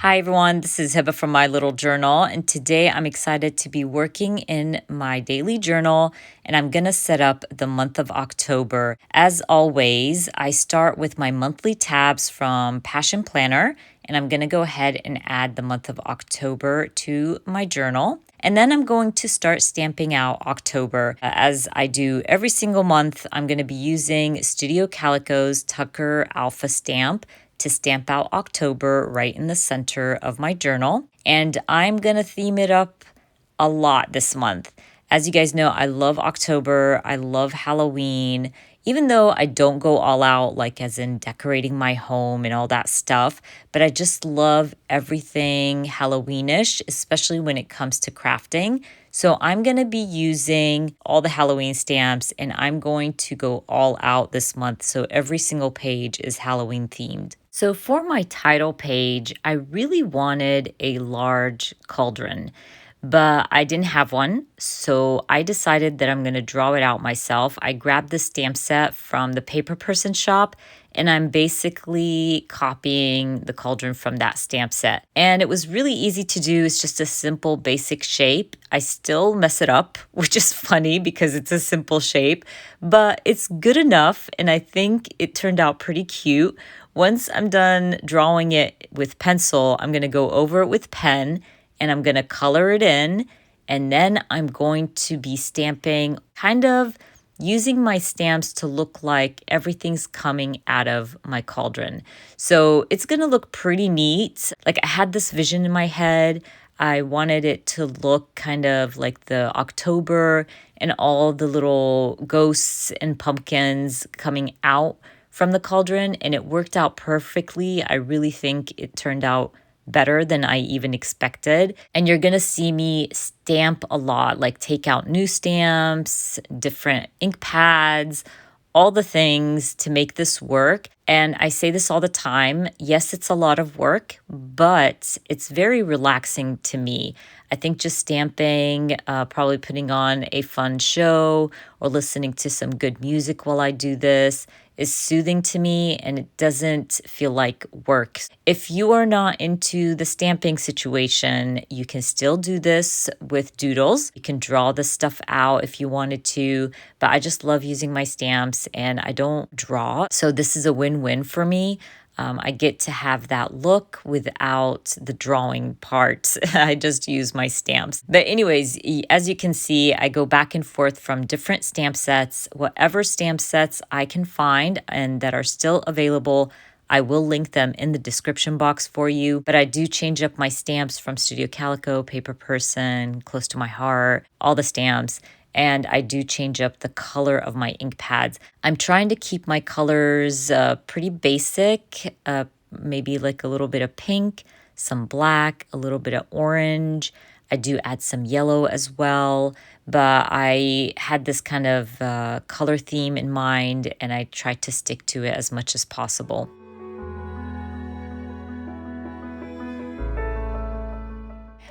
Hi everyone, this is Hiba from My Little Journal, and today I'm excited to be working in my daily journal, and I'm gonna set up the month of October. As always, I start with my monthly tabs from Passion Planner, and I'm gonna go ahead and add the month of October to my journal. And then I'm going to start stamping out October. As I do every single month, I'm gonna be using Studio Calico's Tucker Alpha stamp to stamp out October right in the center of my journal. And I'm gonna theme it up a lot this month. As you guys know, I love October. I love Halloween. Even though I don't go all out, like as in decorating my home and all that stuff, but I just love everything Halloweenish, especially when it comes to crafting. So I'm going to be using all the Halloween stamps and I'm going to go all out this month. So every single page is Halloween themed. So for my title page, I really wanted a large cauldron, but I didn't have one. So I decided that I'm going to draw it out myself. I grabbed the stamp set from the Paper Person shop and I'm basically copying the cauldron from that stamp set. And it was really easy to do. It's just a simple basic shape. I still mess it up, which is funny because it's a simple shape, but it's good enough. And I think it turned out pretty cute. Once I'm done drawing it with pencil, I'm going to go over it with pen and I'm going to color it in. And then I'm going to be stamping, kind of using my stamps to look like everything's coming out of my cauldron. So it's going to look pretty neat. Like I had this vision in my head. I wanted it to look kind of like the October and all the little ghosts and pumpkins coming out from the cauldron, and it worked out perfectly. I really think it turned out better than I even expected. And you're gonna see me stamp a lot, like take out new stamps, different ink pads, all the things to make this work. And I say this all the time. Yes, it's a lot of work, but it's very relaxing to me. I think just stamping, probably putting on a fun show or listening to some good music while I do this is soothing to me and it doesn't feel like work. If you are not into the stamping situation, you can still do this with doodles. You can draw the stuff out if you wanted to, but I just love using my stamps and I don't draw. So this is a win-win for me. I get to have that look without the drawing part. I just use my stamps. But anyways, as you can see, I go back and forth from different stamp sets. Whatever stamp sets I can find and that are still available, I will link them in the description box for you. But I do change up my stamps from Studio Calico, Paper Person, Close to My Heart, all the stamps. And I do change up the color of my ink pads. I'm trying to keep my colors pretty basic, maybe like a little bit of pink, some black, a little bit of orange. I do add some yellow as well, but I had this kind of color theme in mind and I tried to stick to it as much as possible.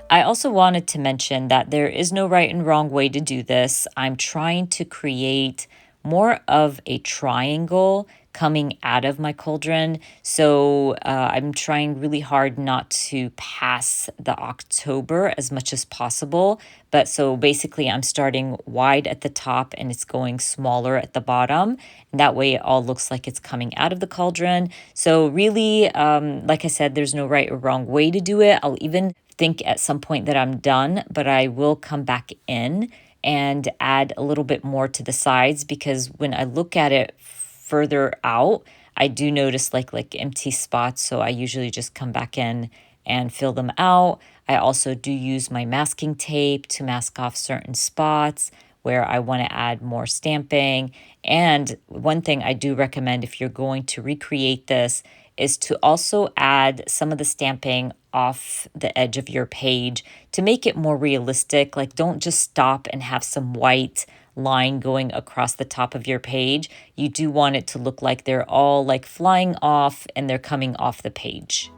I also wanted to mention that there is no right and wrong way to do this. I'm trying to create more of a triangle coming out of my cauldron. So I'm trying really hard not to pass the October as much as possible. But so basically I'm starting wide at the top and it's going smaller at the bottom. And that way it all looks like it's coming out of the cauldron. So really, like I said, there's no right or wrong way to do it. I'll even think at some point that I'm done, but I will come back in and add a little bit more to the sides because when I look at it further out, I do notice like empty spots. So I usually just come back in and fill them out. I also do use my masking tape to mask off certain spots where I want to add more stamping. And one thing I do recommend if you're going to recreate this is to also add some of the stamping off the edge of your page to make it more realistic. Like don't just stop and have some white line going across the top of your page. You do want it to look like they're all like flying off and they're coming off the page.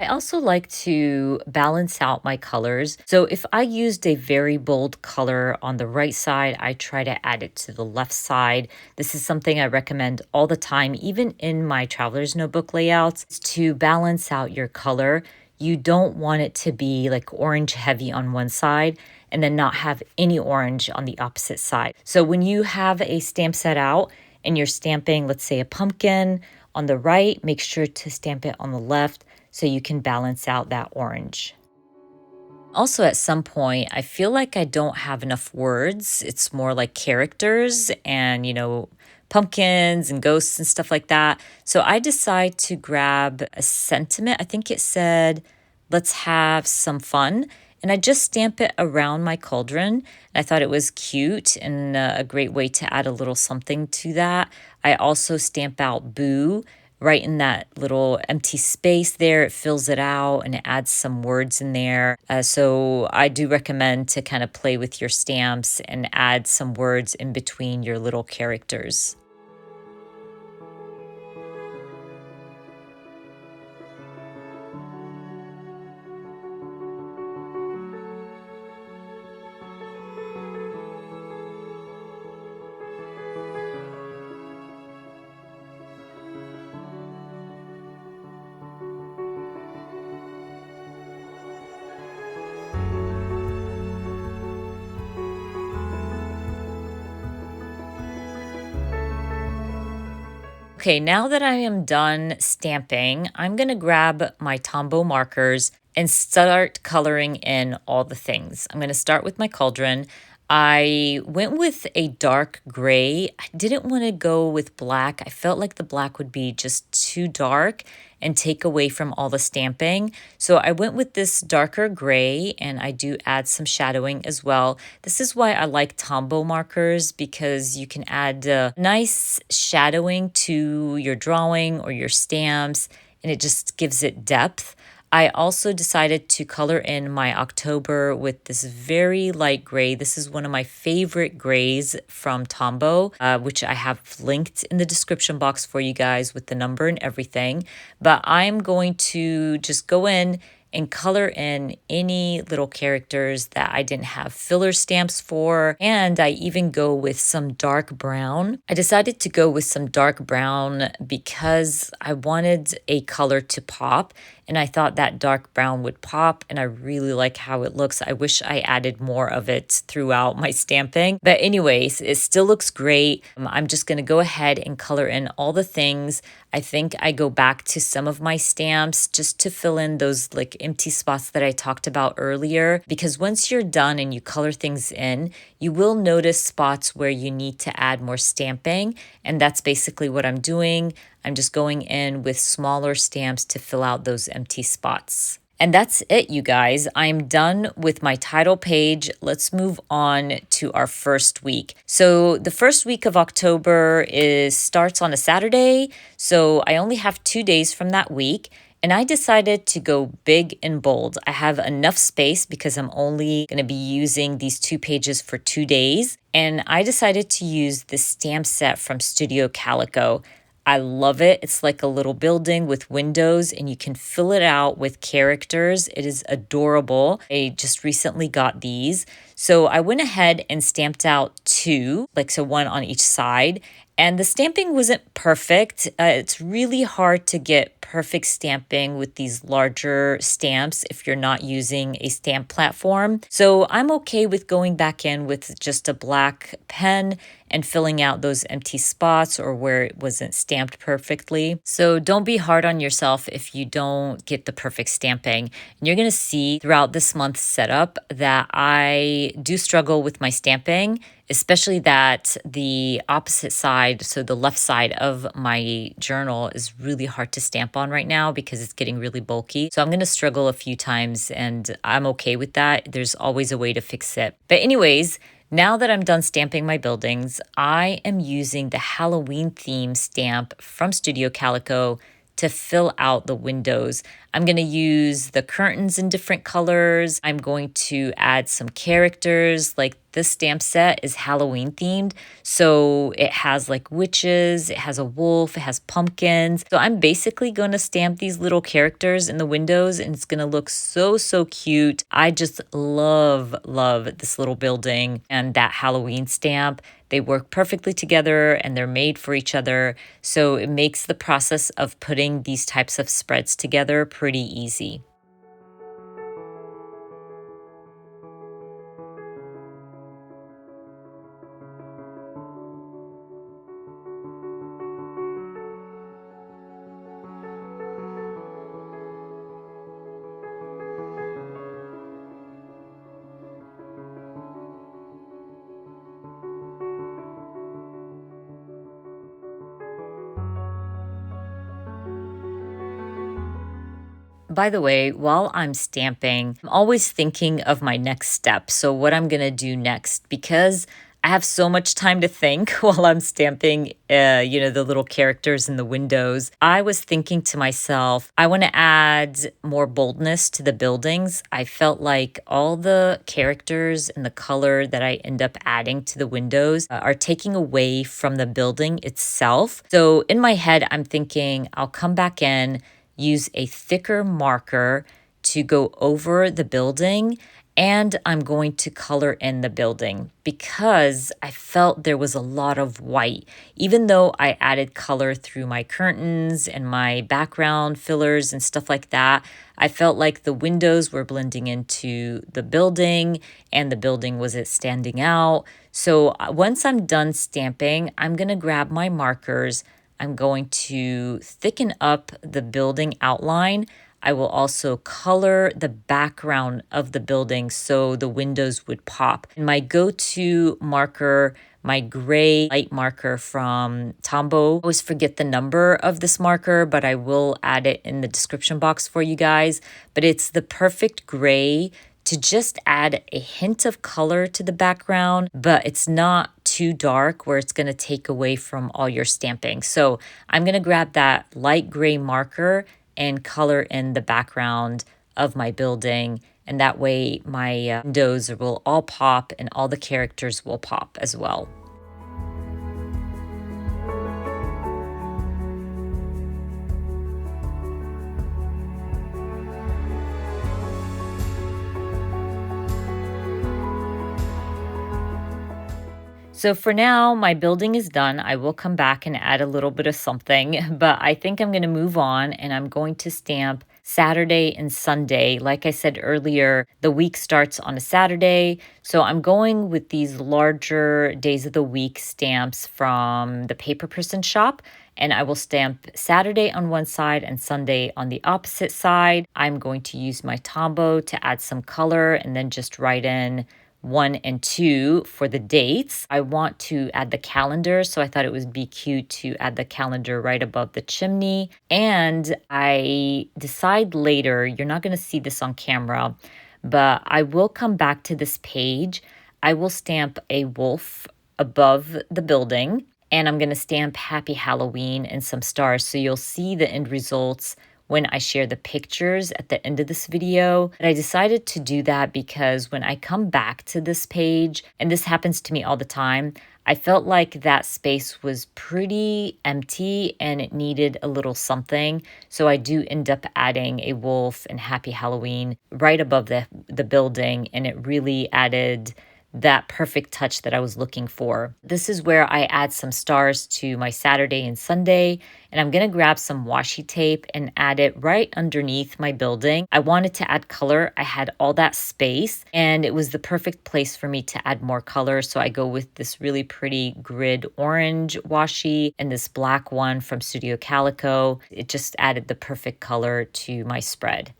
I also like to balance out my colors. So if I used a very bold color on the right side, I try to add it to the left side. This is something I recommend all the time, even in my traveler's notebook layouts, is to balance out your color. You don't want it to be like orange heavy on one side and then not have any orange on the opposite side. So when you have a stamp set out and you're stamping, let's say a pumpkin on the right, make sure to stamp it on the left so you can balance out that orange. Also, at some point, I feel like I don't have enough words. It's more like characters and, pumpkins and ghosts and stuff like that. So I decide to grab a sentiment. I think it said, let's have some fun. And I just stamp it around my cauldron. And I thought it was cute and a great way to add a little something to that. I also stamp out boo right in that little empty space there. It fills it out and it adds some words in there. So I do recommend to kind of play with your stamps and add some words in between your little characters. Okay, now that I am done stamping, I'm going to grab my Tombow markers and start coloring in all the things. I'm going to start with my cauldron. I went with a dark gray. I didn't want to go with black. I felt like the black would be just too dark and take away from all the stamping. So I went with this darker gray and I do add some shadowing as well. This is why I like Tombow markers because you can add nice shadowing to your drawing or your stamps and it just gives it depth. I also decided to color in my October with this very light gray. This is one of my favorite grays from Tombow, which I have linked in the description box for you guys with the number and everything. But I'm going to just go in and color in any little characters that I didn't have filler stamps for. And I even go with some dark brown. I decided to go with some dark brown because I wanted a color to pop. And I thought that dark brown would pop and I really like how it looks. I wish I added more of it throughout my stamping. But anyways, it still looks great. I'm just gonna go ahead and color in all the things. I think I go back to some of my stamps just to fill in those like empty spots that I talked about earlier. Because once you're done and you color things in, you will notice spots where you need to add more stamping. And that's basically what I'm doing. I'm just going in with smaller stamps to fill out those empty spots. And that's it, you guys. I'm done with my title page. Let's move on to our first week. So the first week of October starts on a Saturday. So I only have 2 days from that week. And I decided to go big and bold. I have enough space because I'm only going to be using these 2 pages for 2 days. And I decided to use this stamp set from Studio Calico. I love it. It's like a little building with windows and you can fill it out with characters. It is adorable. I just recently got these. So I went ahead and stamped out 2, so one on each side. And the stamping wasn't perfect. It's really hard to get perfect stamping with these larger stamps if you're not using a stamp platform. So I'm okay with going back in with just a black pen and filling out those empty spots or where it wasn't stamped perfectly. So don't be hard on yourself if you don't get the perfect stamping. And you're going to see throughout this month's setup that I do struggle with my stamping, especially that the opposite side, so the left side of my journal is really hard to stamp on right now because it's getting really bulky. So I'm going to struggle a few times and I'm okay with that. There's always a way to fix it. But anyways, now that I'm done stamping my buildings, I am using the Halloween theme stamp from Studio Calico to fill out the windows. I'm going to use the curtains in different colors. I'm going to add some characters like This stamp set is Halloween themed. So it has like witches, it has a wolf, it has pumpkins. So I'm basically going to stamp these little characters in the windows and it's going to look so, so cute. I just love this little building and that Halloween stamp. They work perfectly together and they're made for each other. So it makes the process of putting these types of spreads together pretty easy. By the way, while I'm stamping, I'm always thinking of my next step. So, what I'm gonna do next, because I have so much time to think while I'm stamping, the little characters in the windows. I was thinking to myself, I wanna add more boldness to the buildings. I felt like all the characters and the color that I end up adding to the windows are taking away from the building itself. So, in my head, I'm thinking I'll come back in, use a thicker marker to go over the building, and I'm going to color in the building because I felt there was a lot of white. Even though I added color through my curtains and my background fillers and stuff like that, I felt like the windows were blending into the building and the building wasn't standing out. So once I'm done stamping, I'm going to grab my markers. I'm going to thicken up the building outline. I will also color the background of the building so the windows would pop. And my go-to marker, my gray light marker from Tombow. I always forget the number of this marker, but I will add it in the description box for you guys. But it's the perfect gray to just add a hint of color to the background, but it's not too dark where it's going to take away from all your stamping. So I'm going to grab that light gray marker and color in the background of my building. And that way my windows will all pop and all the characters will pop as well. So for now, my building is done. I will come back and add a little bit of something, but I think I'm going to move on and I'm going to stamp Saturday and Sunday. Like I said earlier, the week starts on a Saturday. So I'm going with these larger days of the week stamps from the Paper Person shop. And I will stamp Saturday on one side and Sunday on the opposite side. I'm going to use my Tombow to add some color and then just write in 1 and 2 for the dates. I want to add the calendar, so I thought it would be cute to add the calendar right above the chimney. And I decide later, you're not going to see this on camera, but I will come back to this page. I will stamp a wolf above the building, and I'm going to stamp Happy Halloween and some stars, so you'll see the end results when I share the pictures at the end of this video. But I decided to do that because when I come back to this page, and this happens to me all the time, I felt like that space was pretty empty and it needed a little something. So I do end up adding a wolf and Happy Halloween right above the building, and it really added that perfect touch that I was looking for. This is where I add some stars to my Saturday and Sunday, and I'm gonna grab some washi tape and add it right underneath my building. I wanted to add color. I had all that space, and it was the perfect place for me to add more color. So I go with this really pretty grid orange washi and this black one from Studio Calico. It just added the perfect color to my spread.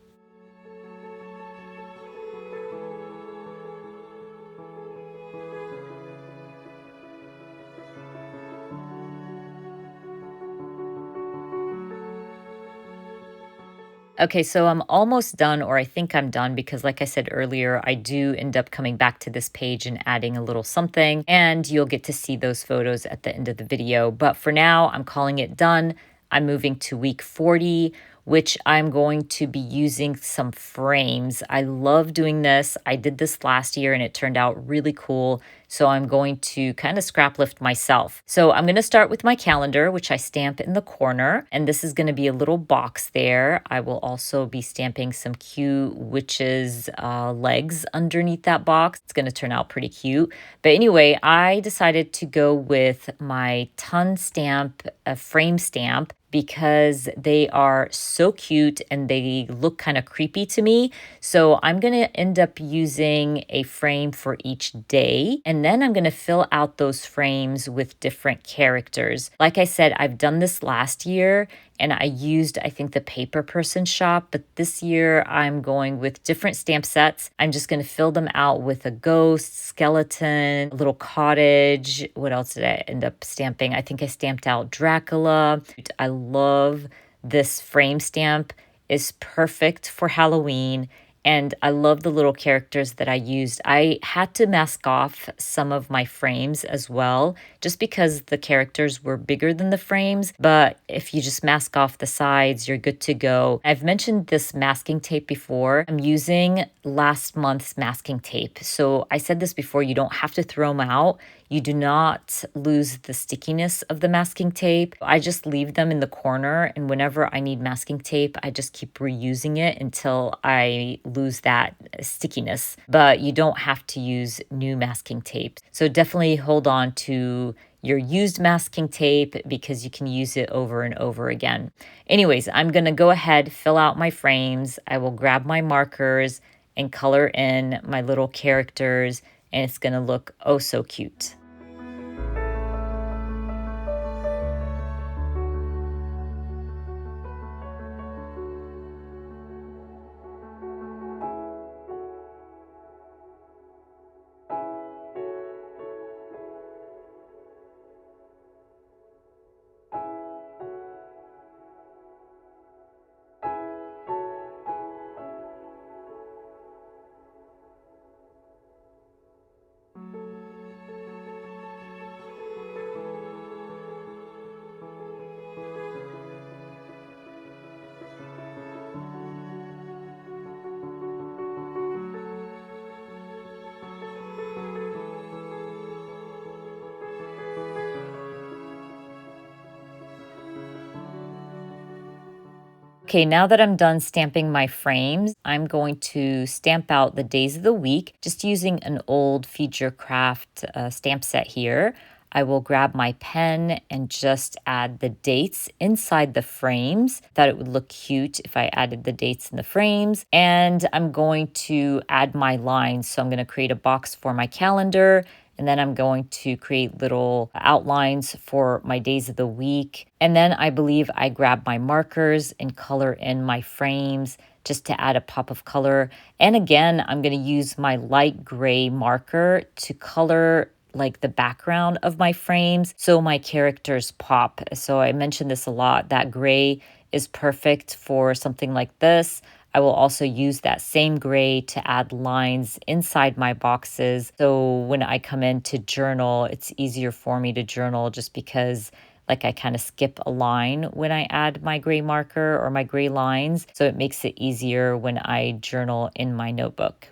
Okay, so I'm almost done, or I think I'm done, because like I said earlier, I do end up coming back to this page and adding a little something, and you'll get to see those photos at the end of the video. But for now, I'm calling it done. I'm moving to week 40. which I'm going to be using some frames. I love doing this. I did this last year and it turned out really cool. So I'm going to kind of scrap lift myself. So I'm going to start with my calendar, which I stamp in the corner. And this is going to be a little box there. I will also be stamping some cute witches' legs underneath that box. It's going to turn out pretty cute. But anyway, I decided to go with my ton stamp, a frame stamp, because they are so cute and they look kind of creepy to me. So I'm going to end up using a frame for each day. And then I'm going to fill out those frames with different characters. Like I said, I've done this last year and I used, I think, the Paper Person shop, but this year I'm going with different stamp sets. I'm just going to fill them out with a ghost, skeleton, a little cottage. What else did I end up stamping? I think I stamped out Dracula. I love this frame stamp. Is perfect for Halloween. And I love the little characters that I used. I had to mask off some of my frames as well, just because the characters were bigger than the frames. But if you just mask off the sides, you're good to go. I've mentioned this masking tape before. I'm using last month's masking tape. So I said this before, you don't have to throw them out. You do not lose the stickiness of the masking tape. I just leave them in the corner, and whenever I need masking tape, I just keep reusing it until I lose that stickiness. But you don't have to use new masking tape. So definitely hold on to your used masking tape because you can use it over and over again. Anyways, I'm going to go ahead, fill out my frames. I will grab my markers and color in my little characters, and it's going to look oh so cute. Okay, now that I'm done stamping my frames, I'm going to stamp out the days of the week just using an old Feed Your Craft stamp set here. I will grab my pen and just add the dates inside the frames. Thought it would look cute if I added the dates in the frames. And I'm going to add my lines. So I'm going to create a box for my calendar, and then I'm going to create little outlines for my days of the week. And then I believe I grab my markers and color in my frames just to add a pop of color. And again, I'm going to use my light gray marker to color like the background of my frames so my characters pop. So I mentioned this a lot. That gray is perfect for something like this. I will also use that same gray to add lines inside my boxes. So when I come in to journal, it's easier for me to journal just because like I kind of skip a line when I add my gray marker or my gray lines. So it makes it easier when I journal in my notebook.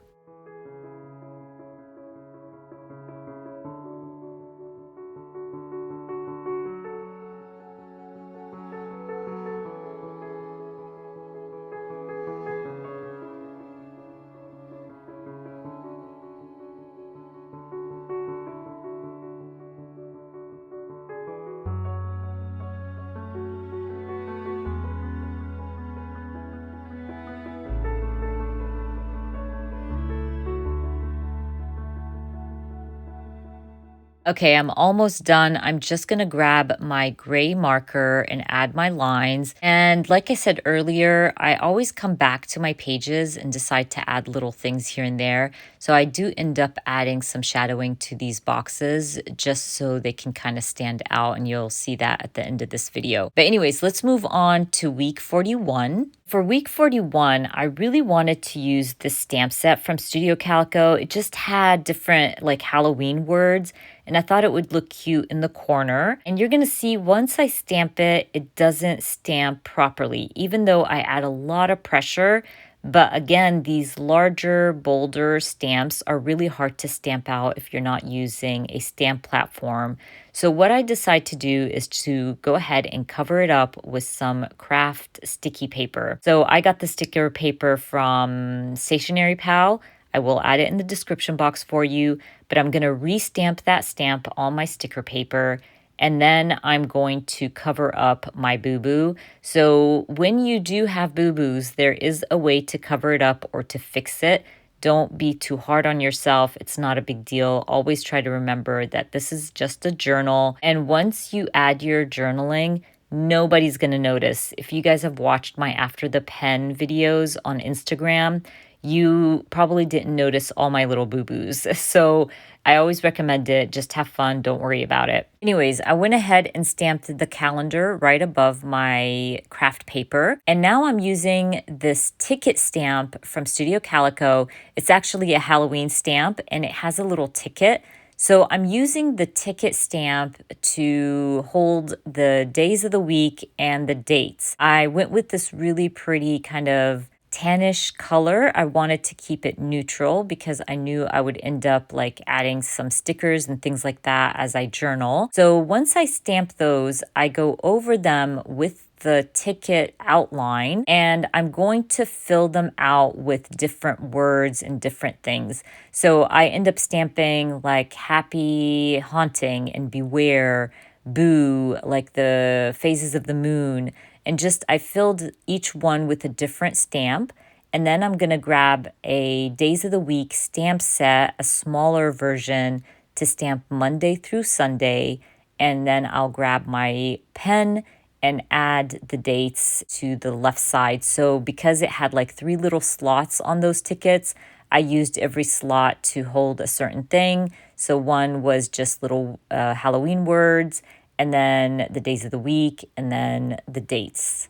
Okay, I'm almost done. I'm just going to grab my gray marker and add my lines. And like I said earlier, I always come back to my pages and decide to add little things here and there. So I do end up adding some shadowing to these boxes just so they can kind of stand out, and you'll see that at the end of this video. But anyways, let's move on to week 41. For week 41, I really wanted to use this stamp set from Studio Calico. It just had different like Halloween words. and I thought it would look cute in the corner. And you're gonna see once I stamp it, it doesn't stamp properly, even though I add a lot of pressure. But again, these larger, bolder stamps are really hard to stamp out if you're not using a stamp platform. So what I decide to do is to go ahead and cover it up with some craft sticky paper. So I got the sticker paper from Stationery Pal. I will add it in the description box for you, but I'm going to re-stamp that stamp on my sticker paper, and then I'm going to cover up my boo-boo. So when you do have boo-boos, there is a way to cover it up or to fix it. Don't be too hard on yourself. It's not a big deal. Always try to remember that this is just a journal. And once you add your journaling, nobody's going to notice. If you guys have watched my After the Pen videos on Instagram, you probably didn't notice all my little boo-boos. So I always recommend it. Just have fun. Don't worry about it. Anyways, I went ahead and stamped the calendar right above my craft paper. And now I'm using this ticket stamp from Studio Calico. It's actually a Halloween stamp and it has a little ticket. So I'm using the ticket stamp to hold the days of the week and the dates. I went with this really pretty kind of tannish color. I wanted to keep it neutral because I knew I would end up like adding some stickers and things like that as I journal. So once I stamp those, I go over them with the ticket outline and I'm going to fill them out with different words and different things. So I end up stamping like happy haunting and beware, boo, like the phases of the moon. And just I filled each one with a different stamp. And then I'm going to grab a days of the week stamp set, a smaller version to stamp Monday through Sunday. And then I'll grab my pen and add the dates to the left side. So because it had like 3 little slots on those tickets, I used every slot to hold a certain thing. So one was just little Halloween words, and then the days of the week, and then the dates.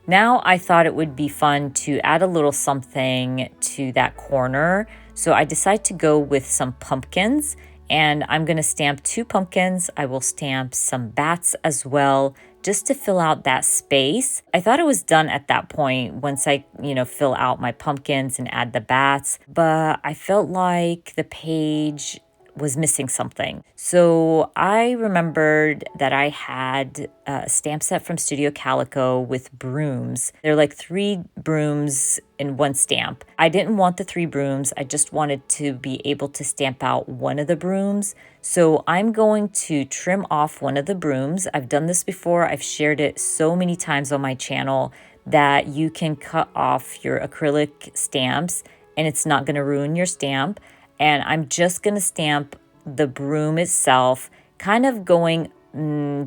Now I thought it would be fun to add a little something to that corner. So I decided to go with some pumpkins, and I'm going to stamp 2 pumpkins. I will stamp some bats as well, just to fill out that space. I thought it was done at that point once I, fill out my pumpkins and add the bats, but I felt like the page was missing something. So I remembered that I had a stamp set from Studio Calico with brooms. They're like 3 brooms in one stamp. I didn't want the 3 brooms. I just wanted to be able to stamp out one of the brooms. So I'm going to trim off one of the brooms. I've done this before. I've shared it so many times on my channel that you can cut off your acrylic stamps and it's not going to ruin your stamp. And I'm just going to stamp the broom itself, kind of going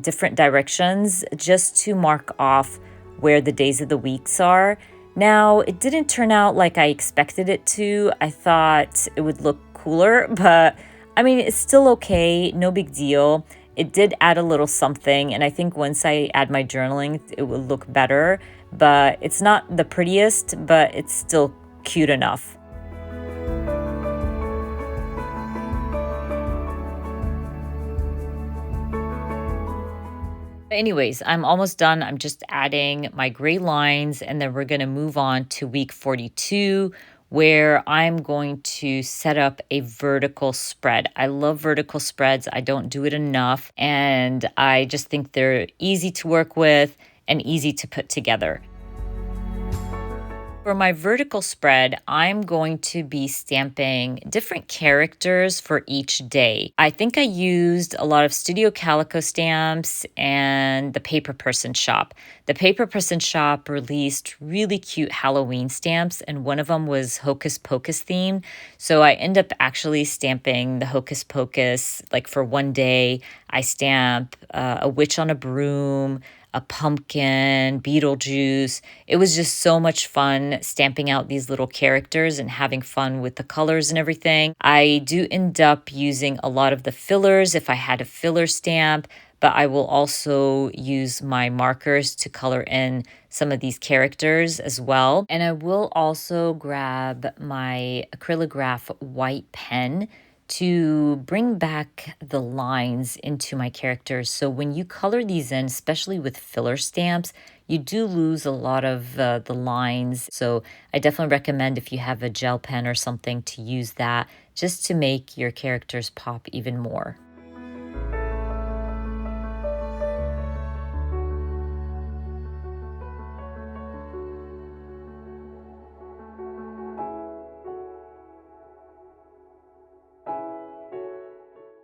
different directions just to mark off where the days of the weeks are. Now, it didn't turn out like I expected it to. I thought it would look cooler, but I mean, it's still okay. No big deal. It did add a little something, and I think once I add my journaling, it will look better. But it's not the prettiest, but it's still cute enough. Anyways, I'm almost done. I'm just adding my gray lines, and then we're going to move on to week 42, where I'm going to set up a vertical spread. I love vertical spreads. I don't do it enough, and I just think they're easy to work with and easy to put together. For my vertical spread, I'm going to be stamping different characters for each day. I think I used a lot of Studio Calico stamps and the Paper Person Shop. The Paper Person Shop released really cute Halloween stamps, and one of them was Hocus Pocus themed. So I end up actually stamping the Hocus Pocus, like for one day. I stamp a witch on a broom, a pumpkin, Beetlejuice. It was just so much fun stamping out these little characters and having fun with the colors and everything. I do end up using a lot of the fillers if I had a filler stamp, but I will also use my markers to color in some of these characters as well. And I will also grab my acrylograph white pen to bring back the lines into my characters. So when you color these in, especially with filler stamps, you do lose a lot of the lines. So I definitely recommend if you have a gel pen or something to use that just to make your characters pop even more.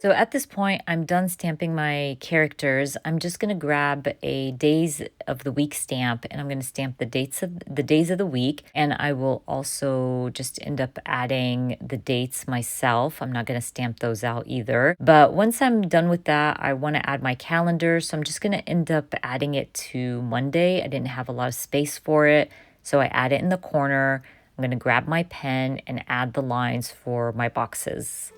So at this point, I'm done stamping my characters. I'm just going to grab a days of the week stamp and I'm going to stamp the days of the week. And I will also just end up adding the dates myself. I'm not going to stamp those out either. But once I'm done with that, I want to add my calendar. So I'm just going to end up adding it to Monday. I didn't have a lot of space for it. So I add it in the corner. I'm going to grab my pen and add the lines for my boxes.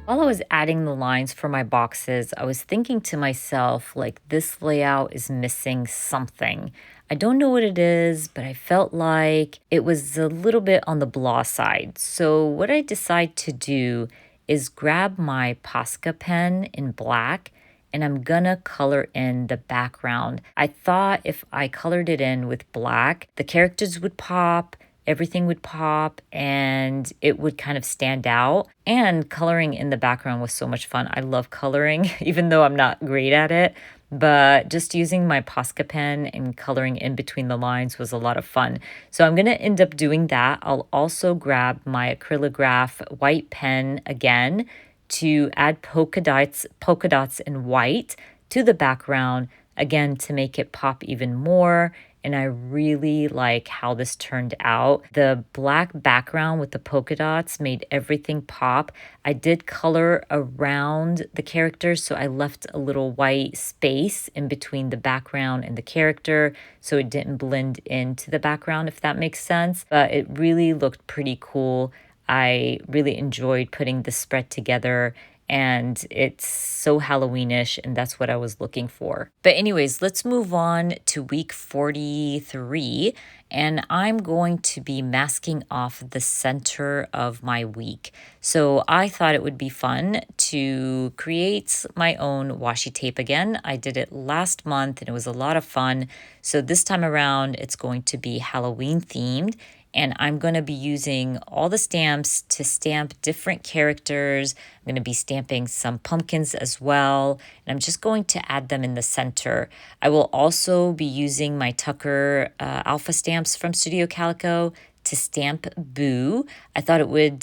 While I was adding the lines for my boxes, I was thinking to myself, like, this layout is missing something. I don't know what it is, but I felt like it was a little bit on the blah side. So, what I decided to do is grab my Posca pen in black and I'm gonna color in the background. I thought if I colored it in with black, the characters would pop, everything would pop, and it would kind of stand out. And coloring in the background was so much fun. I love coloring, even though I'm not great at it. But just using my Posca pen and coloring in between the lines was a lot of fun. So I'm going to end up doing that. I'll also grab my acrylograph white pen again to add polka dots in white to the background, again, to make it pop even more. And I really like how this turned out. The black background with the polka dots made everything pop. I did color around the characters, so I left a little white space in between the background and the character so it didn't blend into the background, if that makes sense. But it really looked pretty cool. I really enjoyed putting the spread together and it's so Halloweenish, and that's what I was looking for. But anyways, let's move on to week 43, and I'm going to be masking off the center of my week. So I thought it would be fun to create my own washi tape again. I did it last month and it was a lot of fun. So this time around, it's going to be Halloween themed and I'm going to be using all the stamps to stamp different characters. I'm going to be stamping some pumpkins as well, and I'm just going to add them in the center. I will also be using my Tucker Alpha stamps from Studio Calico to stamp Boo. I thought it would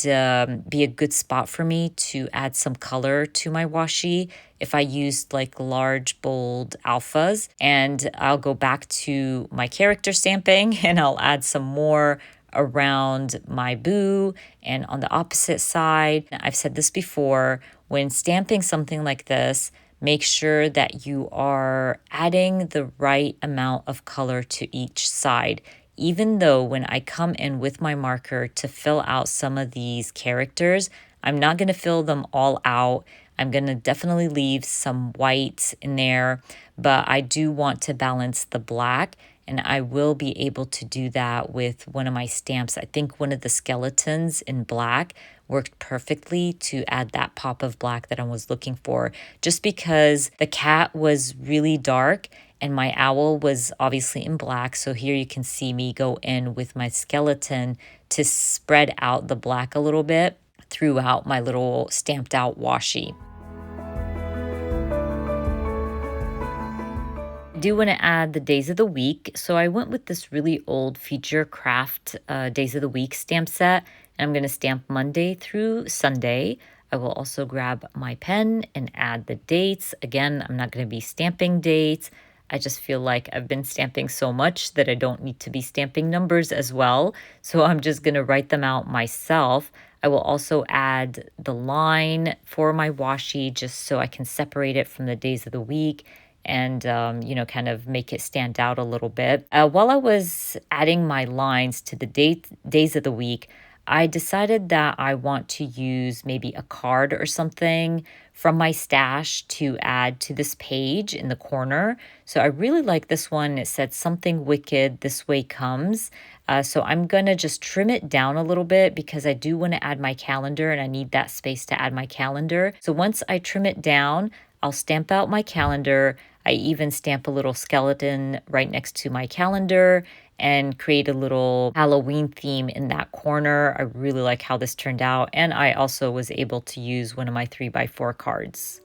be a good spot for me to add some color to my washi if I used like large, bold alphas. And I'll go back to my character stamping and I'll add some more around my Boo and on the opposite side. I've said this before, when stamping something like this, make sure that you are adding the right amount of color to each side. Even though when I come in with my marker to fill out some of these characters, I'm not going to fill them all out. I'm going to definitely leave some white in there, but I do want to balance the black. And I will be able to do that with one of my stamps. I think one of the skeletons in black worked perfectly to add that pop of black that I was looking for. Just because the cat was really dark and my owl was obviously in black. So here you can see me go in with my skeleton to spread out the black a little bit throughout my little stamped out washi. Do want to add the days of the week. So I went with this really old Feature Craft days of the week stamp set. And I'm going to stamp Monday through Sunday. I will also grab my pen and add the dates. Again, I'm not going to be stamping dates. I just feel like I've been stamping so much that I don't need to be stamping numbers as well. So I'm just going to write them out myself. I will also add the line for my washi just so I can separate it from the days of the week. and, kind of make it stand out a little bit. While I was adding my lines to the days of the week, I decided that I want to use maybe a card or something from my stash to add to this page in the corner. So I really like this one. It said something wicked this way comes. So I'm going to just trim it down a little bit because I do want to add my calendar and I need that space to add my calendar. So once I trim it down, I'll stamp out my calendar. I even stamp a little skeleton right next to my calendar and create a little Halloween theme in that corner. I really like how this turned out. And I also was able to use one of my 3x4 cards.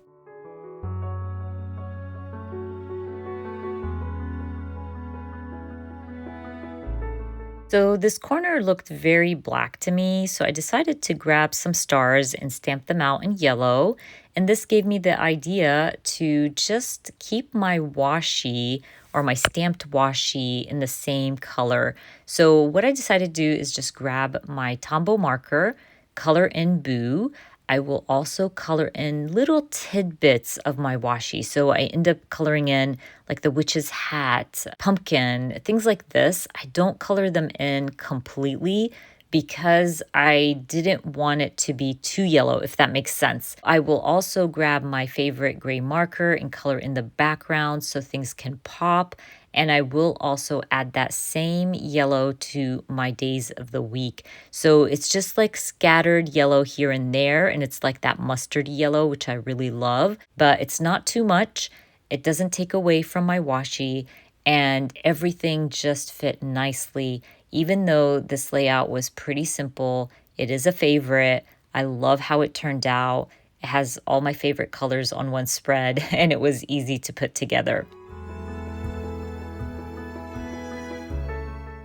So this corner looked very black to me, so I decided to grab some stars and stamp them out in yellow. And this gave me the idea to just keep my washi or my stamped washi in the same color. So what I decided to do is just grab my Tombow marker, color in Boo. I will also color in little tidbits of my washi. So I end up coloring in like the witch's hat, pumpkin, things like this. I don't color them in completely because I didn't want it to be too yellow, if that makes sense. I will also grab my favorite gray marker and color in the background so things can pop. And I will also add that same yellow to my days of the week. So it's just like scattered yellow here and there. And it's like that mustard yellow, which I really love, but it's not too much. It doesn't take away from my washi, and everything just fit nicely. Even though this layout was pretty simple, it is a favorite. I love how it turned out. It has all my favorite colors on one spread, and it was easy to put together.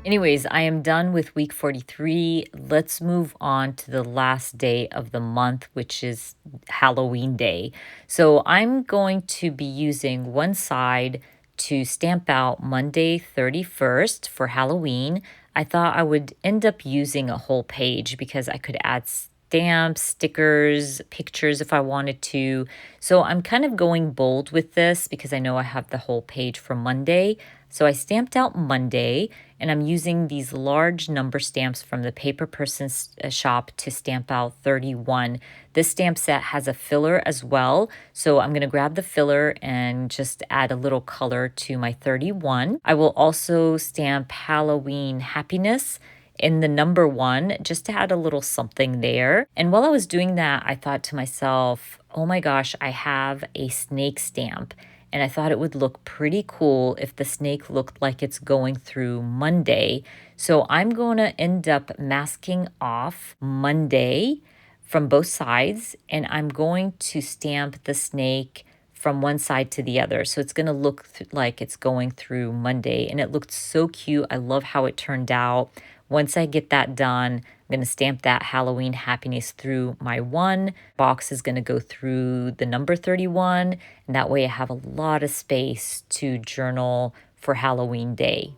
Anyways, I am done with week 43. Let's move on to the last day of the month, which is Halloween Day. So I'm going to be using one side to stamp out Monday 31st for Halloween. I thought I would end up using a whole page because I could add stamps, stickers, pictures if I wanted to. So I'm kind of going bold with this because I know I have the whole page for Monday. So I stamped out Monday, and I'm using these large number stamps from the Paper Person's shop to stamp out 31. This stamp set has a filler as well, so I'm going to grab the filler and just add a little color to my 31. I will also stamp Halloween Happiness in the number 1 just to add a little something there. And while I was doing that, I thought to myself, oh my gosh, I have a snake stamp. And I thought it would look pretty cool if the snake looked like it's going through Monday. So I'm going to end up masking off Monday from both sides, and I'm going to stamp the snake from one side to the other. So it's going to look like it's going through Monday, and it looked so cute. I love how it turned out. Once I get that done, I'm going to stamp that Halloween Happiness through my one. Box is going to go through the number 31, and that way I have a lot of space to journal for Halloween Day.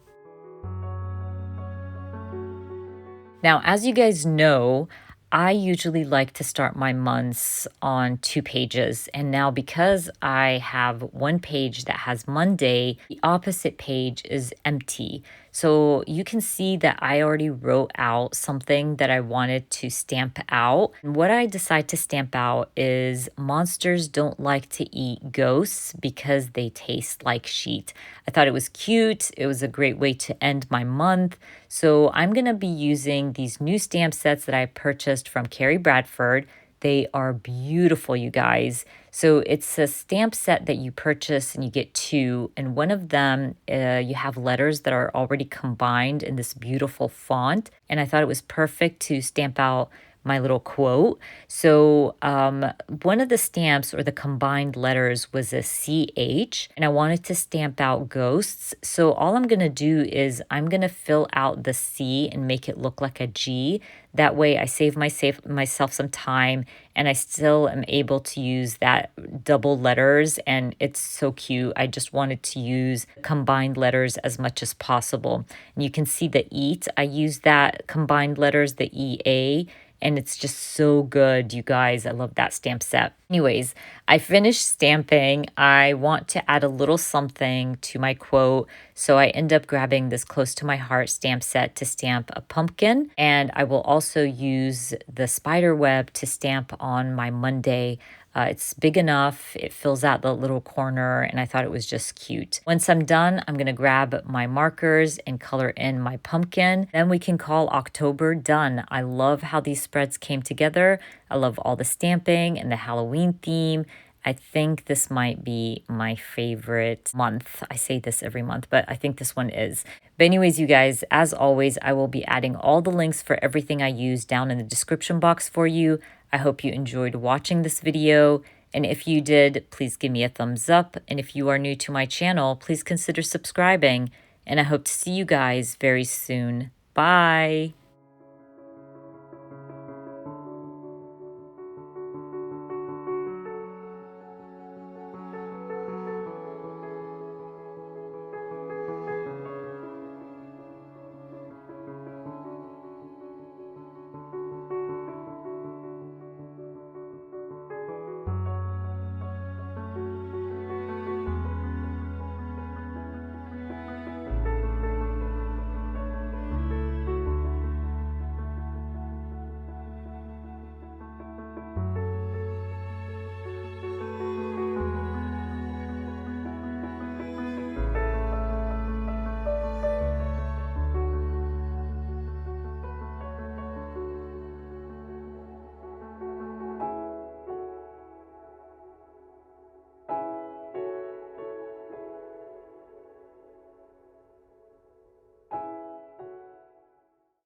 Now, as you guys know, I usually like to start my months on 2 pages. And now because I have one page that has Monday, the opposite page is empty. So you can see that I already wrote out something that I wanted to stamp out. And what I decide to stamp out is monsters don't like to eat ghosts because they taste like sheet. I thought it was cute. It was a great way to end my month. So I'm going to be using these new stamp sets that I purchased from Carrie Bradford. They are beautiful, you guys. So it's a stamp set that you purchase and you get 2. And one of them, you have letters that are already combined in this beautiful font. And I thought it was perfect to stamp out my little quote. So one of the stamps or the combined letters was a CH, and I wanted to stamp out ghosts. So all I'm going to do is I'm going to fill out the C and make it look like a G. That way I save myself some time, and I still am able to use that double letters, and it's so cute. I just wanted to use combined letters as much as possible. And you can see the EAT, I used that combined letters, the EA, and it's just so good, you guys. I love that stamp set. Anyways, I finished stamping. I want to add a little something to my quote, so I end up grabbing this Close to My Heart stamp set to stamp a pumpkin, and I will also use the spider web to stamp on my Monday. It's big enough, it fills out the little corner, and I thought it was just cute. Once I'm done, I'm gonna grab my markers and color in my pumpkin. Then we can call October done. I love how these spreads came together. I love all the stamping and the Halloween theme. I think this might be my favorite month. I say this every month, but I think this one is. But anyways, you guys, as always, I will be adding all the links for everything I use down in the description box for you. I hope you enjoyed watching this video. And if you did, please give me a thumbs up. And if you are new to my channel, please consider subscribing. And I hope to see you guys very soon. Bye.